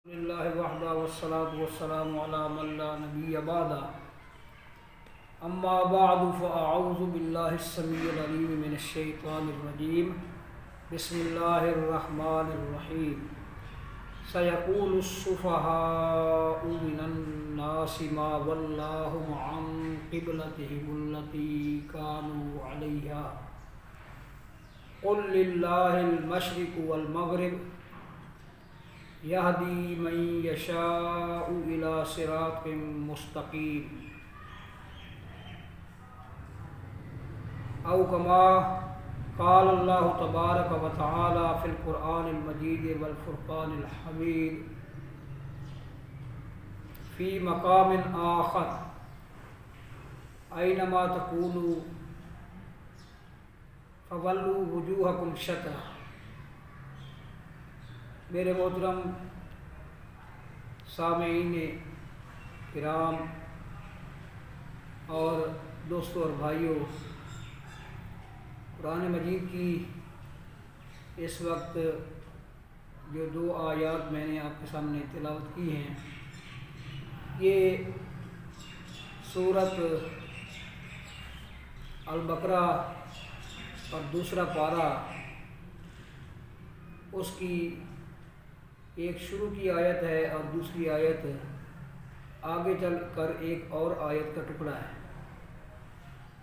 للہ وحدہ والصلاة والسلام علی من لا نبی بعدہ اما بعد فاعوذ باللہ السمیع العلیم من الشیطان الرجیم بسم اللہ الرحمن الرحیم سیقول السفہاء من الناس ما ولاہم عن قبلتہم التی کانوا علیہا قل للہ المشرق والمغرب یہدی من یشاء الی صراط مستقیم او کما قال اللہ تبارک و تعالی فی القرآن المجید والفرقان الحمید فی مقام آخر اینما تکونوا فولوا وجوہکم شطرہ۔ میرے محترم سامعین کرام اور دوستوں اور بھائیوں، قرآن مجید کی اس وقت جو دو آیات میں نے آپ کے سامنے تلاوت کی ہیں، یہ سورۃ البقرہ اور دوسرا پارہ، اس کی ایک شروع کی آیت ہے اور دوسری آیت آگے چل کر ایک اور آیت کا ٹکڑا ہے۔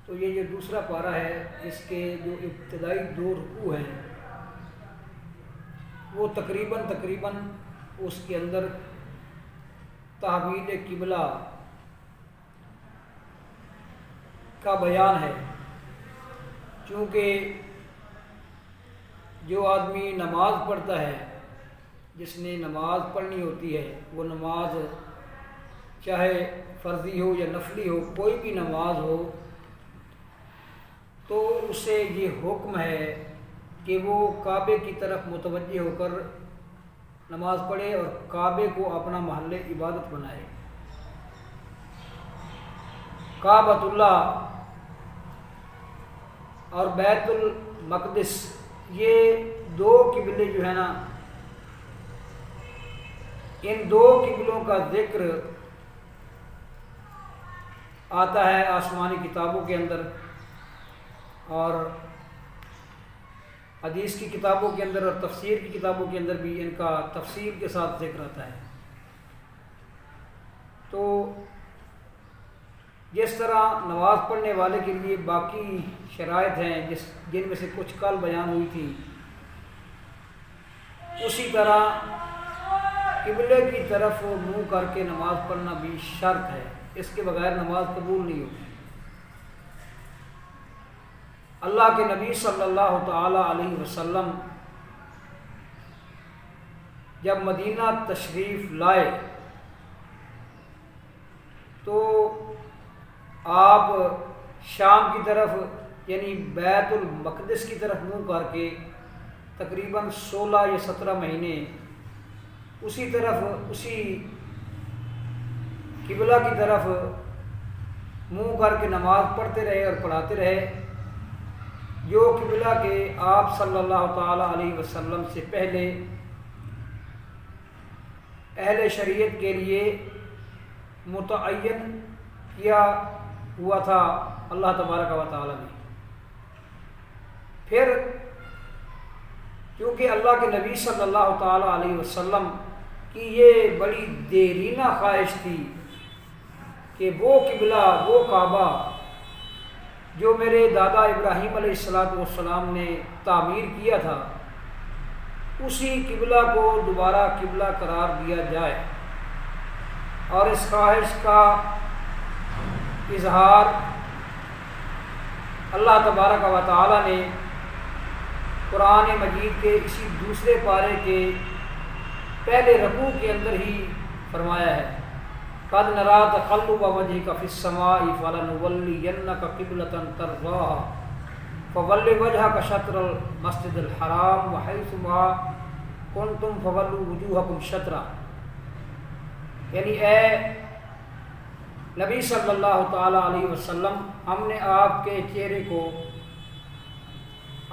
تو یہ جو دوسرا پارہ ہے، اس کے جو ابتدائی دو رکوع ہیں وہ تقریباً اس کے اندر تحویل قبلہ کا بیان ہے، چونکہ جو آدمی نماز پڑھتا ہے، جس نے نماز پڑھنی ہوتی ہے، وہ نماز چاہے فرضی ہو یا نفلی ہو، کوئی بھی نماز ہو، تو اسے یہ حکم ہے کہ وہ کعبے کی طرف متوجہ ہو کر نماز پڑھے اور کعبے کو اپنا محل عبادت بنائے۔ کعبۃ اللہ اور بیت المقدس، یہ دو قبلے جو ہیں نا، ان دو قبلوں کا ذکر آتا ہے آسمانی کتابوں کے اندر اور حدیث کی کتابوں کے اندر اور تفسیر کی کتابوں کے اندر بھی ان کا تفصیل کے ساتھ ذکر آتا ہے۔ تو جس طرح نماز پڑھنے والے کے لیے باقی شرائط ہیں جن میں سے کچھ کل بیان ہوئی تھی، اسی طرح قبلے کی طرف منہ کر کے نماز پڑھنا بھی شرط ہے، اس کے بغیر نماز قبول نہیں ہوتی۔ اللہ کے نبی صلی اللہ تعالی علیہ وسلم جب مدینہ تشریف لائے تو آپ شام کی طرف یعنی بیت المقدس کی طرف منہ کر کے تقریباً 16 یا 17 مہینے اسی قبلہ کی طرف منہ کر کے نماز پڑھتے رہے اور پڑھاتے رہے، جو قبلہ کے آپ صلی اللہ تعالی علیہ وسلم سے پہلے اہل شریعت کے لیے متعین کیا ہوا تھا اللہ تبارک و تعالی نے۔ پھر کیونکہ اللہ کے نبی صلی اللہ تعالی علیہ وسلم کی یہ بڑی دیرینہ خواہش تھی کہ وہ قبلہ، وہ کعبہ جو میرے دادا ابراہیم علیہ السلام نے تعمیر کیا تھا، اسی قبلہ کو دوبارہ قبلہ قرار دیا جائے، اور اس خواہش کا اظہار اللہ تبارک و تعالی نے قرآن مجید کے اسی دوسرے پارے کے پہلے رکوع کے اندر ہی فرمایا ہے، قَدْ نَرَىٰ تَقَلُّبَ وَجْهِكَ فِي السَّمَاءِ فَلَنُوَلِّيَنَّكَ قِبْلَةً تَرْضَاهَا فَوَلِّ وَجْهَكَ شَطْرَ الْمَسْجِدِ الْحَرَامِ وَحَيْثُ مَا كُنْتُمْ فَوَلُّوا وُجُوهَكُمْ شَطْرَهُ، یعنی اے نبی صلی اللہ تعالی علیہ وسلم، ہم نے آپ کے چہرے کو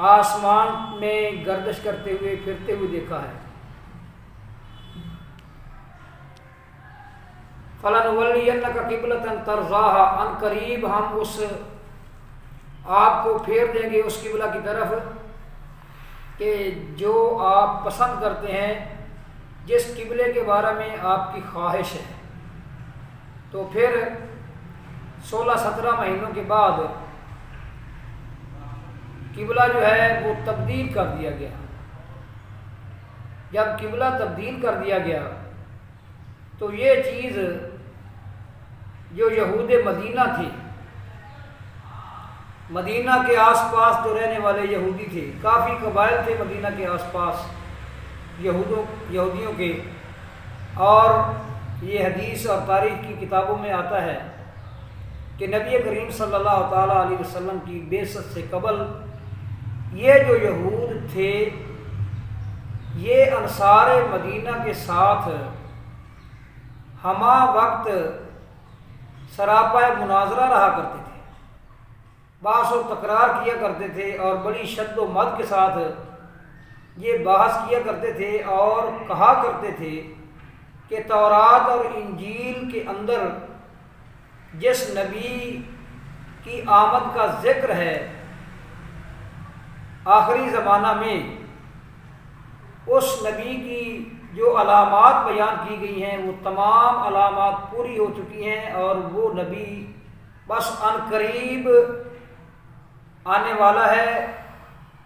آسمان میں گردش کرتے ہوئے پھرتے ہوئے دیکھا ہے، فَلَنُوَلِّيَنَّكَ قِبْلَةً تَرْضَاهَا، ان قریب ہم اس آپ کو پھیر دیں گے اس قبلہ کی طرف کہ جو آپ پسند کرتے ہیں، جس قبلے کے بارے میں آپ کی خواہش ہے۔ تو پھر 16-17 مہینوں کے بعد قبلہ جو ہے وہ تبدیل کر دیا گیا۔ جب قبلہ تبدیل کر دیا گیا تو یہ چیز جو یہود مدینہ تھے، مدینہ کے آس پاس جو رہنے والے یہودی تھے، کافی قبائل تھے مدینہ کے آس پاس یہودیوں کے، اور یہ حدیث اور تاریخ کی کتابوں میں آتا ہے کہ نبی کریم صلی اللہ تعالیٰ علیہ وسلم کی بعثت سے قبل یہ جو یہود تھے یہ انصار مدینہ کے ساتھ ہمہ وقت سراپا مناظرہ رہا کرتے تھے، بحث و تکرار کیا کرتے تھے، اور بڑی شد و مد کے ساتھ یہ بحث کیا کرتے تھے اور کہا کرتے تھے کہ تورات اور انجیل کے اندر جس نبی کی آمد کا ذکر ہے آخری زمانہ میں، اس نبی کی جو علامات بیان کی گئی ہیں وہ تمام علامات پوری ہو چکی ہیں، اور وہ نبی بس ان قریب آنے والا ہے،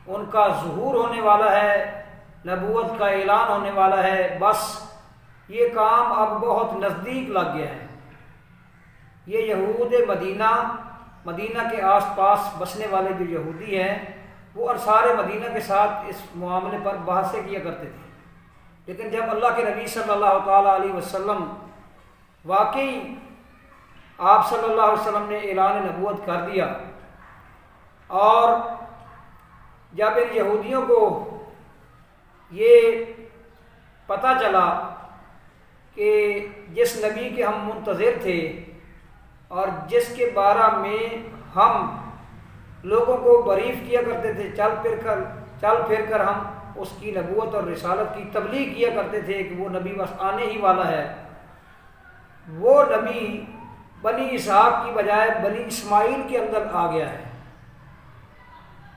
ان کا ظہور ہونے والا ہے، نبوت کا اعلان ہونے والا ہے، بس یہ کام اب بہت نزدیک لگ گیا ہے۔ یہ یہود مدینہ کے آس پاس بسنے والے جو یہودی ہیں وہ انصار مدینہ کے ساتھ اس معاملے پر بحثیں کیا کرتے تھے، لیکن جب اللہ کے نبی صلی اللہ تعالیٰ علیہ وسلم واقعی آپ صلی اللہ علیہ وسلم نے اعلان نبوت کر دیا، اور جب ان یہودیوں کو یہ پتہ چلا کہ جس نبی کے ہم منتظر تھے اور جس کے بارے میں ہم لوگوں کو بریف کیا کرتے تھے، چل پھر کر ہم اس کی نبوت اور رسالت کی تبلیغ کیا کرتے تھے کہ وہ نبی بس آنے ہی والا ہے، وہ نبی بنی اسحاق کی بجائے بنی اسماعیل کے اندر آ گیا ہے۔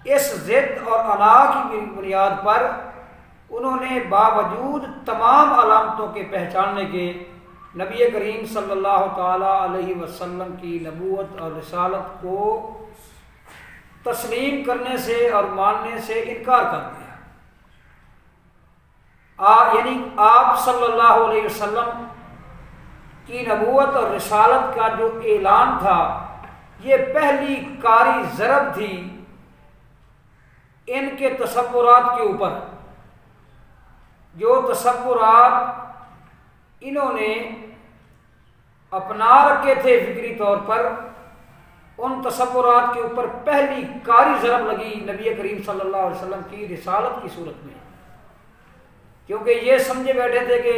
اس ضد اور انا کی بنیاد پر انہوں نے باوجود تمام علامتوں کے پہچاننے کے نبی کریم صلی اللہ تعالیٰ علیہ وسلم کی نبوت اور رسالت کو تسلیم کرنے سے اور ماننے سے انکار کر دیا۔ یعنی آپ صلی اللہ علیہ وسلم کی نبوت اور رسالت کا جو اعلان تھا یہ پہلی کاری ضرب تھی ان کے تصورات کے اوپر، جو تصورات انہوں نے اپنا رکھے تھے فکری طور پر، ان تصورات کے اوپر پہلی کاری ضرب لگی نبی کریم صلی اللہ علیہ وسلم کی رسالت کی صورت میں، کیونکہ یہ سمجھے بیٹھے تھے کہ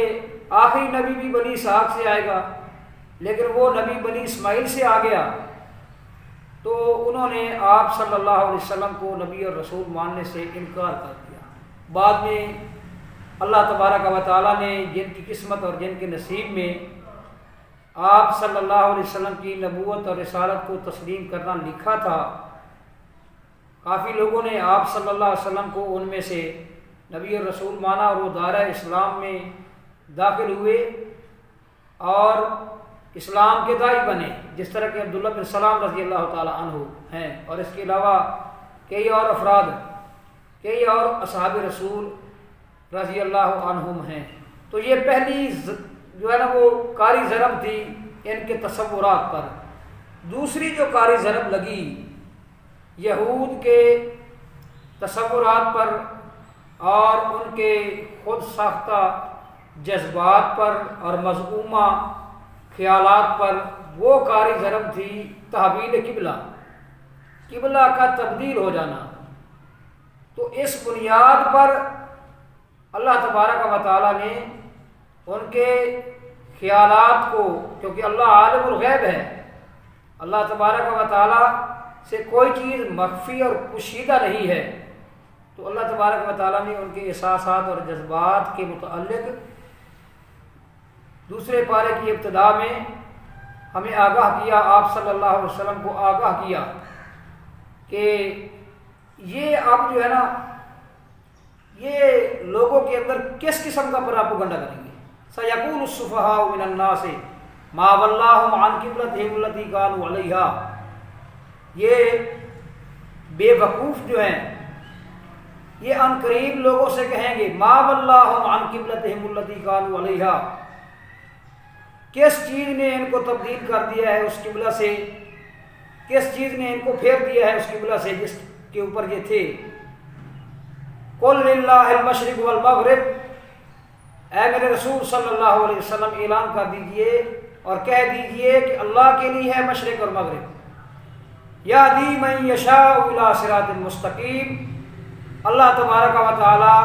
آخری نبی بھی بنی اسحاق سے آئے گا، لیکن وہ نبی بنی اسماعیل سے آ گیا، تو انہوں نے آپ صلی اللہ علیہ وسلم کو نبی اور رسول ماننے سے انکار کر دیا۔ بعد میں اللہ تبارک و تعالیٰ نے جن کی قسمت اور جن کے نصیب میں آپ صلی اللہ علیہ وسلم کی نبوت اور رسالت کو تسلیم کرنا لکھا تھا، کافی لوگوں نے آپ صلی اللہ علیہ وسلم کو ان میں سے نبی اور رسول مانا، اور وہ دائرہ اسلام میں داخل ہوئے اور اسلام کے داعی بنے، جس طرح کہ عبداللہ بن سلام رضی اللہ تعالی عنہ ہیں، اور اس کے علاوہ کئی اور افراد، کئی اور اصحاب رسول رضی اللہ عنہم ہیں۔ تو یہ پہلی جو ہے نا وہ کاری ضرب تھی ان کے تصورات پر۔ دوسری جو کاری ضرب لگی یہود کے تصورات پر اور ان کے خود ساختہ جذبات پر اور مذمومہ خیالات پر، وہ کاری ضرب تھی تحویل قبلہ کا تبدیل ہو جانا۔ تو اس بنیاد پر اللہ تبارک و تعالیٰ نے ان کے خیالات کو، کیونکہ اللہ عالم الغیب ہے، اللہ تبارک و تعالیٰ سے کوئی چیز مخفی اور پوشیدہ نہیں ہے، تو اللہ تبارک و تعالیٰ نے ان کے احساسات اور جذبات کے متعلق دوسرے پارے کی ابتدا میں ہمیں آگاہ کیا، آپ صلی اللہ علیہ وسلم کو آگاہ کیا کہ یہ اب جو ہے نا یہ لوگوں کے اندر کس قسم کا پراپگنڈا کریں گے۔ سَيَقُولُ السُّفَهَاءُ مِنَ النَّاسِ مَا وَلَّاهُمْ عَنْ قِبْلَتِهِمُ الَّتِي كَانُوا عَلَيْهَا، یہ بے وقوف جو ہیں یہ ان قریب لوگوں سے کہیں گے مَا وَلَّاهُمْ عَنْ قِبْلَتِهِمُ الَّتِي كَانُوا عَلَيْهَا، کس چیز نے ان کو تبدیل کر دیا ہے اس قبلہ سے، کس چیز نے ان کو پھیر دیا ہے اس قبلہ سے جس کے اوپر یہ تھے۔ قُلْ لِلَّهِ الْمَشْرِقُ وَالْمَغْرِبُ، اے میرے رسول صلی اللہ علیہ وسلم اعلان کر دیجئے اور کہہ دیجئے کہ اللہ کے لیے ہے مشرق اور مغرب، یہدی من یشاء الی صراط مستقیم، اللہ تبارک و تعالی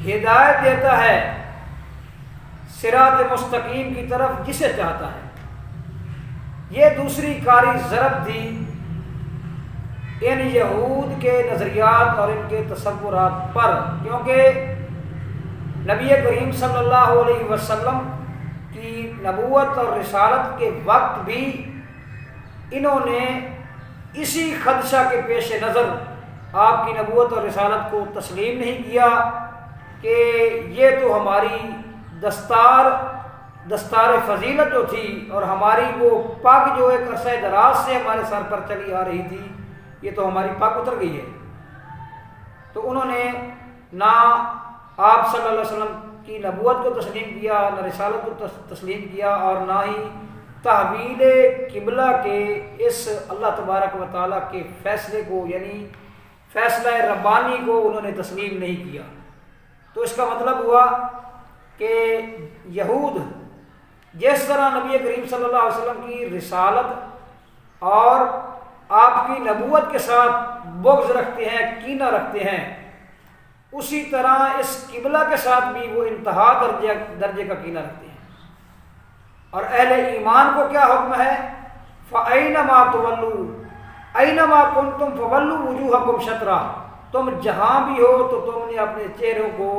ہدایت دیتا ہے صراط مستقیم کی طرف جسے چاہتا ہے۔ یہ دوسری کاری ضرب تھی ان یہود کے نظریات اور ان کے تصورات پر، کیونکہ نبی کریم صلی اللہ علیہ وسلم کی نبوت اور رسالت کے وقت بھی انہوں نے اسی خدشہ کے پیش نظر آپ کی نبوت اور رسالت کو تسلیم نہیں کیا کہ یہ تو ہماری دستار فضیلت جو تھی اور ہماری وہ پگ جو ایک عرصہ دراز سے ہمارے سر پر چلی آ رہی تھی یہ تو ہماری پگ اتر گئی ہے۔ تو انہوں نے نہ آپ صلی اللہ علیہ وسلم کی نبوت کو تسلیم کیا، نہ رسالت کو تسلیم کیا، اور نہ ہی تحویل قبلہ کے اس اللہ تبارک و تعالیٰ کے فیصلے کو یعنی فیصلہ ربانی کو انہوں نے تسلیم نہیں کیا۔ تو اس کا مطلب ہوا کہ یہود جس طرح نبی کریم صلی اللہ علیہ وسلم کی رسالت اور آپ کی نبوت کے ساتھ بغض رکھتے ہیں، کینہ رکھتے ہیں، اسی طرح اس قبلہ کے ساتھ بھی وہ انتہا درجے کا کینہ رکھتے ہیں۔ اور اہل ایمان کو کیا حکم ہے؟ فَأَيْنَمَا تُوَلُّوا أَيْنَمَا كُنْتُمْ فَوَلُّوا وُجُوهَكُمْ شَطْرَهُ، تم جہاں بھی ہو تو تم نے اپنے چہروں کو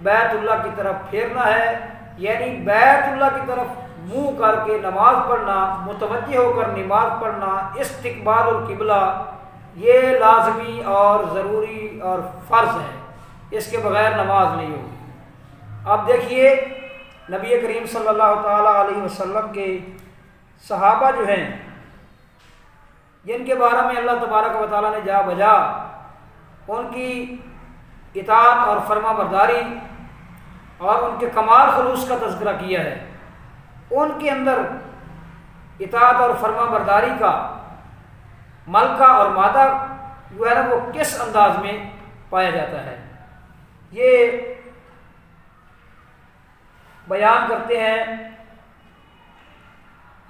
بیت اللہ کی طرف پھیرنا ہے، یعنی بیت اللہ کی طرف منہ کر کے نماز پڑھنا، متوجہ ہو کر نماز پڑھنا، استقبال القبلہ یہ لازمی اور ضروری اور فرض ہے، اس کے بغیر نماز نہیں ہوگی۔ اب دیکھیے نبی کریم صلی اللہ تعالیٰ علیہ وسلم کے صحابہ جو ہیں جن کے بارے میں اللہ تبارک و تعالیٰ نے جا بجا ان کی اطاعت اور فرما برداری اور ان کے کمال خلوص کا تذکرہ کیا ہے، ان کے اندر اطاعت اور فرما برداری کا ملکہ اور مادہ جو ہے نا وہ کس انداز میں پایا جاتا ہے، یہ بیان کرتے ہیں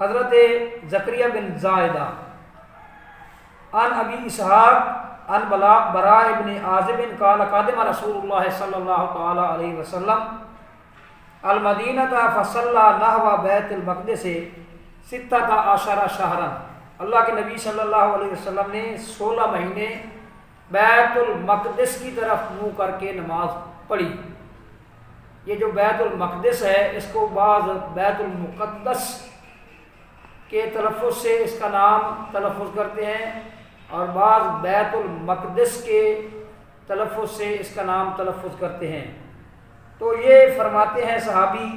حضرت زکریا بن زائدہ عن ابی اسحاق عن براء ابن عازب قال قدم رسول اللہ صلی اللہ تعالی علیہ وسلم المدینہ فصلی نحو بیت المقدس 16 شہرا، اللہ کے نبی صلی اللہ علیہ وسلم نے 16 مہینے بیت المقدس کی طرف منہ کر کے نماز پڑھی۔ یہ جو بیت المقدس ہے اس کو بعض بیت المقدس کے تلفظ سے اس کا نام تلفظ کرتے ہیں اور بعض بیت المقدس کے تلفظ سے اس کا نام تلفظ کرتے ہیں۔ تو یہ فرماتے ہیں صحابی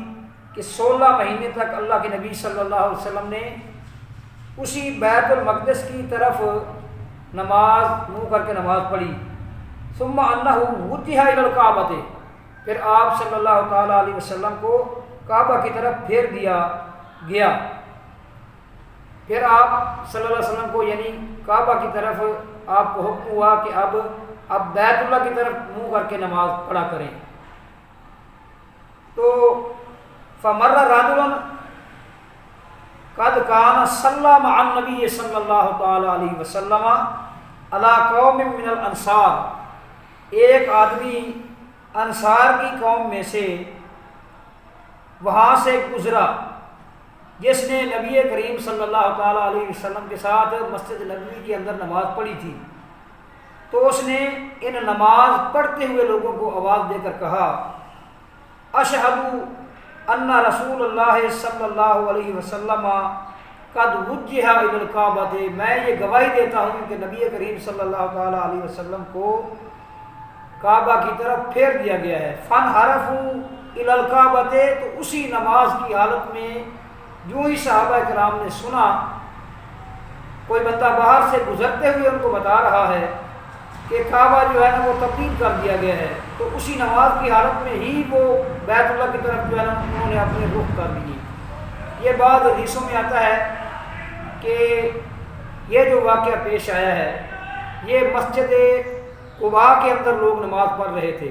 کہ 16 مہینے تک اللہ کے نبی صلی اللہ علیہ وسلم نے اسی بیت المقدس کی طرف نماز منہ کر کے نماز پڑھی۔ ثم انہ وجہ الی الکعبۃ، پھر آپ صلی اللہ تعالیٰ علیہ وسلم کو کعبہ کی طرف پھیر دیا گیا۔ پھر آپ صلی اللہ علیہ وسلم کو یعنی کعبہ کی طرف آپ کو حکم ہوا کہ اب بیت اللہ کی طرف منہ کر کے نماز پڑھا کریں۔ تو فمر رجل قد کان صلی مع النبی صلی اللہ تعالی علیہ وسلم علی قوم من الانصار، ایک آدمی انصار کی قوم میں سے وہاں سے گزرا جس نے نبی کریم صلی اللہ تعالی علیہ وسلم کے ساتھ مسجد نبوی کے اندر نماز پڑھی تھی۔ تو اس نے ان نماز پڑھتے ہوئے لوگوں کو آواز دے کر کہا اشہد ان رسول اللہ صلی اللہ علیہ وسلم قد وجہ الی الکعبۃ، میں یہ گواہی دیتا ہوں کہ نبی کریم صلی اللہ تعالیٰ علیہ وسلم کو کعبہ کی طرف پھیر دیا گیا ہے۔ فانحرفوا الی الکعبۃ، تو اسی نماز کی حالت میں جو ہی صحابہ کرام نے سنا کوئی بندہ باہر سے گزرتے ہوئے ان کو بتا رہا ہے کہ کعبہ جو ہے نا وہ تبدیل کر دیا گیا ہے، تو اسی نماز کی حالت میں ہی وہ بیت اللہ کی طرف جو ہے نا انہوں نے اپنے رخ کر لیے۔ یہ بعض حدیثوں میں آتا ہے کہ یہ جو واقعہ پیش آیا ہے یہ مسجد قباء کے اندر لوگ نماز پڑھ رہے تھے۔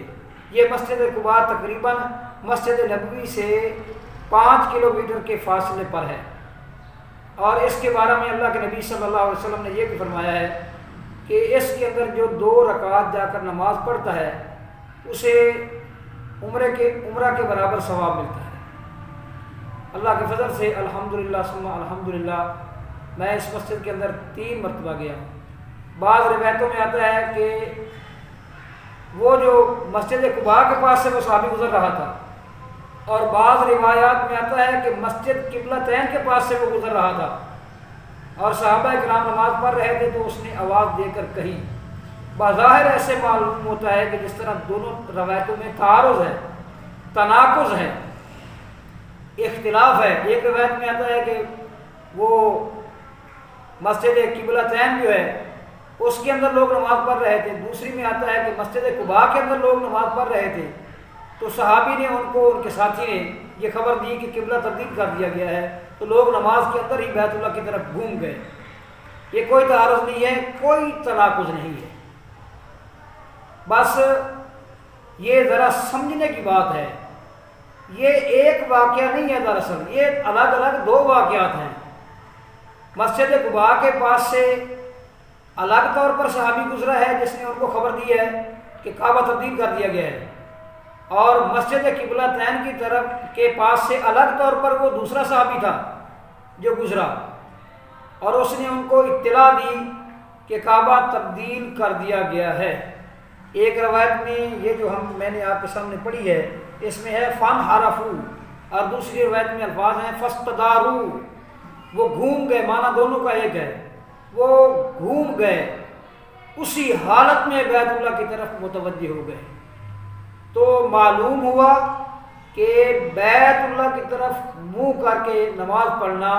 یہ مسجد قباء تقریباً مسجد نبوی سے 5 کلومیٹر کے فاصلے پر ہے، اور اس کے بارے میں اللہ کے نبی صلی اللہ علیہ وسلم نے یہ بھی فرمایا ہے کہ اس کے اندر جو 2 رکعات جا کر نماز پڑھتا ہے اسے عمرہ کے برابر ثواب ملتا ہے۔ اللہ کے فضل سے الحمدللہ ثم الحمدللہ میں اس مسجد کے اندر 3 مرتبہ گیا ہوں۔ بعض روایتوں میں آتا ہے کہ وہ جو مسجد قباء کے پاس سے وہ صحابی گزر رہا تھا، اور بعض روایات میں آتا ہے کہ مسجد قبلتین کے پاس سے وہ گزر رہا تھا، اور صحابہ کرام نماز پڑھ رہے تھے تو اس نے آواز دے کر کہی۔ بظاہر ایسے معلوم ہوتا ہے کہ جس طرح دونوں روایتوں میں تعارض ہے، تناقض ہے، اختلاف ہے۔ ایک روایت میں آتا ہے کہ وہ مسجد قبلتین جو ہے اس کے اندر لوگ نماز پڑھ رہے تھے، دوسری میں آتا ہے کہ مسجد قباء کے اندر لوگ نماز پڑھ رہے تھے، تو صحابی نے ان کو، ان کے ساتھی نے یہ خبر دی کہ قبلہ تبدیل کر دیا گیا ہے، تو لوگ نماز کے اندر ہی بیت اللہ کی طرف گھوم گئے۔ یہ کوئی تعارض نہیں ہے، کوئی تناقض نہیں ہے، بس یہ ذرا سمجھنے کی بات ہے۔ یہ ایک واقعہ نہیں ہے، دراصل یہ الگ الگ 2 واقعات ہیں۔ مسجد قباء کے پاس سے الگ طور پر صحابی گزرا ہے جس نے ان کو خبر دی ہے کہ کعبہ تبدیل کر دیا گیا ہے، اور مسجد قبلتین کی طرف کے پاس سے الگ طور پر وہ دوسرا صحابی تھا جو گزرا، اور اس نے ان کو اطلاع دی کہ کعبہ تبدیل کر دیا گیا ہے۔ ایک روایت میں یہ جو میں نے آپ کے سامنے پڑھی ہے اس میں ہے فانحرفوا، اور دوسری روایت میں الفاظ ہیں فاستداروا، وہ گھوم گئے، معنی دونوں کا ایک ہے، وہ گھوم گئے، اسی حالت میں بیت اللہ کی طرف متوجہ ہو گئے۔ تو معلوم ہوا کہ بیت اللہ کی طرف منہ کر کے نماز پڑھنا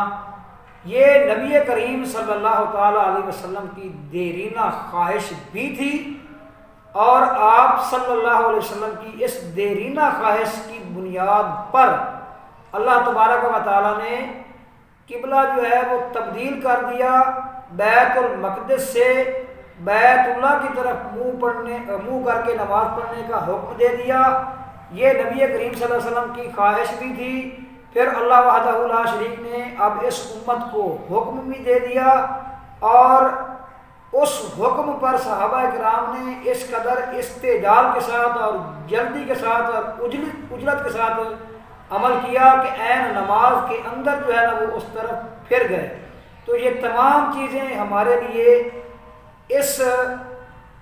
یہ نبی کریم صلی اللہ تعالیٰ علیہ وسلم کی دیرینہ خواہش بھی تھی، اور آپ صلی اللہ علیہ وسلم کی اس دیرینہ خواہش کی بنیاد پر اللہ تبارک و تعالیٰ نے قبلہ جو ہے وہ تبدیل کر دیا، بیت المقدس سے بیت اللہ کی طرف منہ کر کے نماز پڑھنے کا حکم دے دیا۔ یہ نبی کریم صلی اللہ علیہ وسلم کی خواہش بھی تھی، پھر اللہ وحدہ لا شریک نے اب اس امت کو حکم بھی دے دیا، اور اس حکم پر صحابہ کرام نے اس قدر استعجال کے ساتھ اور جلدی کے ساتھ اور اجلت کے ساتھ عمل کیا کہ عین نماز کے اندر جو ہے نا وہ اس طرف پھر گئے۔ تو یہ تمام چیزیں ہمارے لیے اس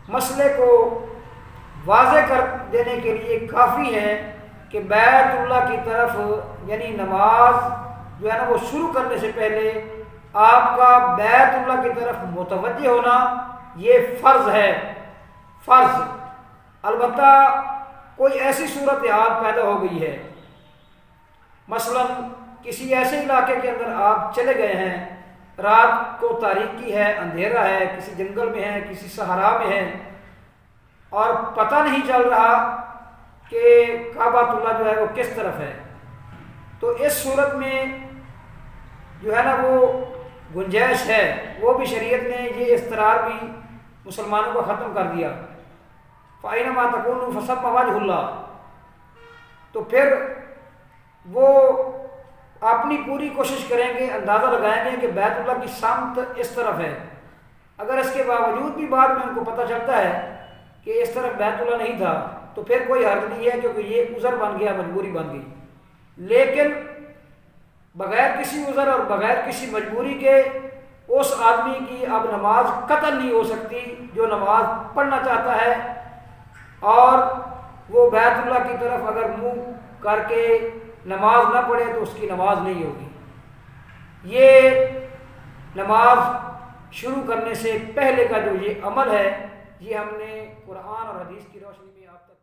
مسئلے کو واضح کر دینے کے لیے کافی ہیں کہ بیت اللہ کی طرف یعنی نماز جو ہے نا وہ شروع کرنے سے پہلے آپ کا بیت اللہ کی طرف متوجہ ہونا یہ فرض ہے، فرض۔ البتہ کوئی ایسی صورتحال پیدا ہو گئی ہے، مثلا کسی ایسے علاقے کے اندر آپ چلے گئے ہیں، رات کو تاریکی ہے، اندھیرا ہے، کسی جنگل میں ہے، کسی صحرا میں ہے، اور پتہ نہیں چل رہا کہ کعبۃ اللہ جو ہے وہ کس طرف ہے، تو اس صورت میں جو ہے نا وہ گنجائش ہے، وہ بھی شریعت نے یہ اضطرار بھی مسلمانوں کو ختم کر دیا، فَأَيْنَمَا تَكُونُوا فَثَمَّ وَجْهُ اللَّهِ۔ تو پھر وہ اپنی پوری کوشش کریں گے، اندازہ لگائیں گے کہ بیت اللہ کی سمت اس طرف ہے۔ اگر اس کے باوجود بھی بعد میں ان کو پتہ چلتا ہے کہ اس طرف بیت اللہ نہیں تھا تو پھر کوئی حرج نہیں ہے، کیونکہ یہ عذر بن گیا، مجبوری بن گئی۔ لیکن بغیر کسی عذر اور بغیر کسی مجبوری کے اس آدمی کی اب نماز قطعاً نہیں ہو سکتی جو نماز پڑھنا چاہتا ہے، اور وہ بیت اللہ کی طرف اگر منہ کر کے نماز نہ پڑھے تو اس کی نماز نہیں ہوگی۔ یہ نماز شروع کرنے سے پہلے کا جو یہ عمل ہے، یہ ہم نے قرآن اور حدیث کی روشنی میں آپ تک